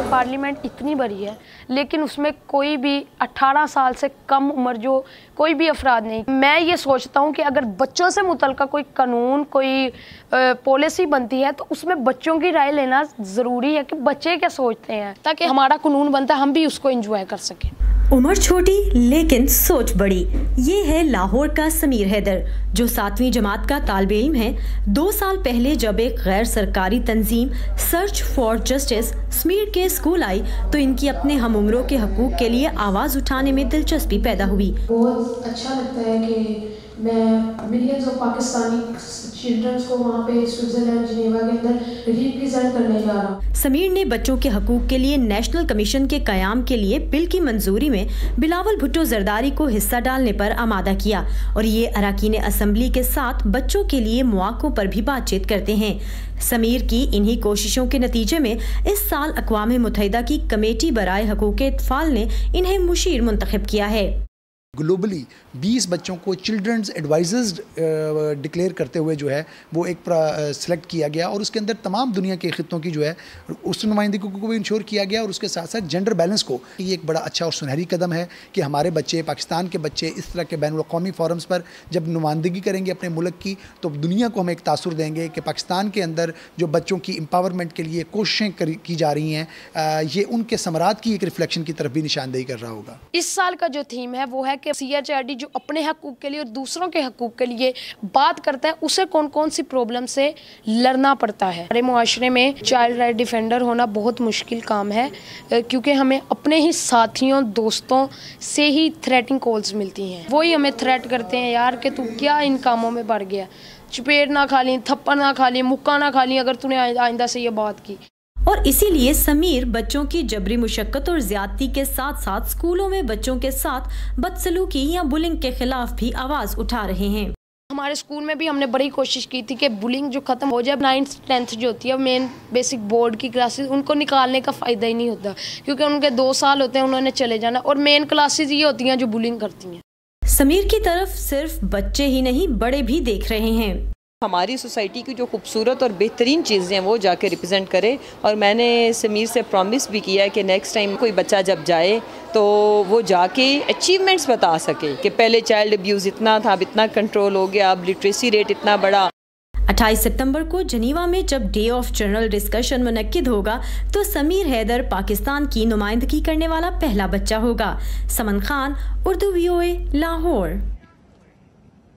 Parliament इतनी बड़ी है लेकिन उसमें कोई भी 18 साल से कम उम्र जो कोई भी अफराद नहीं। मैं ये सोचता हूँ कि अगर बच्चों से मुतल्लिक़ कोई कानून कोई पॉलिसी बनती है तो उसमें बच्चों की राय लेना ज़रूरी है कि बच्चे क्या सोचते हैं, ताकि हमारा कानून बनता है हम भी उसको एंजॉय कर सकें। उम्र छोटी लेकिन सोच बड़ी, ये है लाहौर का समीर हैदर जो 7वीं जमात का तालिब इल्म है। 2 साल पहले जब एक गैर सरकारी तंजीम सर्च फॉर जस्टिस समीर के स्कूल आई तो इनकी अपने हम उम्रों के हकूक के लिए आवाज़ उठाने में दिलचस्पी पैदा हुई। बहुत अच्छा लगता है कि मैं मिलियंस ऑफ पाकिस्तानी चिल्ड्रंस को वहाँ पे स्विट्जरलैंड जिनेवा के अंदर रिप्रेजेंट करने जा रहा हूँ। समीर ने बच्चों के हकूक के लिए नेशनल कमीशन के कयाम के लिए बिल की मंजूरी में बिलावल भुट्टो जरदारी को हिस्सा डालने पर आमादा किया और ये अरकान असम्बली के साथ बच्चों के लिए मौक़ों पर भी बातचीत करते हैं। समीर की इन्हीं कोशिशों के नतीजे में इस साल अक़वाम मुत्तहिदा की कमेटी बराए हकूक़ अतफ़ाल ने इन्हें मुशीर मुंतखब किया है। ग्लोबली 20 बच्चों को चिल्ड्रंस एडवाइजर्स डिक्लेयर करते हुए जो है वो एक सेलेक्ट किया गया और उसके अंदर तमाम दुनिया के खित्तों की जो है उस नुमाइंदगी को भी इंश्योर किया गया और उसके साथ साथ जेंडर बैलेंस को। ये एक बड़ा अच्छा और सुनहरी कदम है कि हमारे बच्चे, पाकिस्तान के बच्चे इस तरह के बैनुल-अक़वामी फोरम्स पर जब नुमाइंदगी करेंगे अपने मुल्क की तो दुनिया को हम एक तासुर देंगे कि पाकिस्तान के अंदर जो बच्चों की एम्पावरमेंट के लिए कोशिशें की जा रही हैं ये उनके समरात की एक रिफ्लेक्शन की तरफ भी निशानदेही कर रहा होगा। इस साल का जो थीम है वो है कि CHRD जो अपने हकूक के लिए और दूसरों के हकूक के लिए बात करता है उसे कौन कौन सी प्रॉब्लम से लड़ना पड़ता है। हमारे मुआशरे में चाइल्ड राइट डिफेंडर होना बहुत मुश्किल काम है क्योंकि हमें अपने ही साथियों दोस्तों से ही थ्रेटिंग कॉल्स मिलती हैं। वही हमें थ्रेट करते हैं यार कि तू क्या इन कामों में बढ़ गया, चपेट ना खा ली, थप्पड़ ना खा ली, मुक्का ना खा ली अगर तूने आइंदा से ये बात की। और इसीलिए समीर बच्चों की जबरी मुशक्कत और ज्यादती के साथ साथ स्कूलों में बच्चों के साथ बदसलूकी या बुलिंग के खिलाफ भी आवाज उठा रहे हैं। हमारे स्कूल में भी हमने बड़ी कोशिश की थी कि बुलिंग जो खत्म हो जाए। 9th 10th जो होती है मेन बेसिक बोर्ड की क्लासेस उनको निकालने का फ़ायदा ही नहीं होता क्योंकि उनके 2 साल होते हैं, उन्होंने चले जाना और मेन क्लासेस ये होती हैं जो बुलिंग करती हैं। समीर की तरफ सिर्फ बच्चे ही नहीं बड़े भी देख रहे हैं। हमारी सोसाइटी की जो खूबसूरत और बेहतरीन चीज़ें हैं वो जाके रिप्रेजेंट करे और मैंने समीर से प्रॉमिस भी किया है कि नेक्स्ट टाइम कोई बच्चा जब जाए तो वो जाके अचीवमेंट्स बता सके कि पहले चाइल्ड अब्यूज़ इतना था, अब इतना कंट्रोल हो गया, अब लिटरेसी रेट इतना बढ़ा। 28 सितंबर को जनीवा में जब डे ऑफ जनरल डिस्कशन मुनक्किद होगा तो समीर हैदर पाकिस्तान की नुमाइंदगी करने वाला पहला बच्चा होगा। समन खान, उर्दू VOA, लाहौर।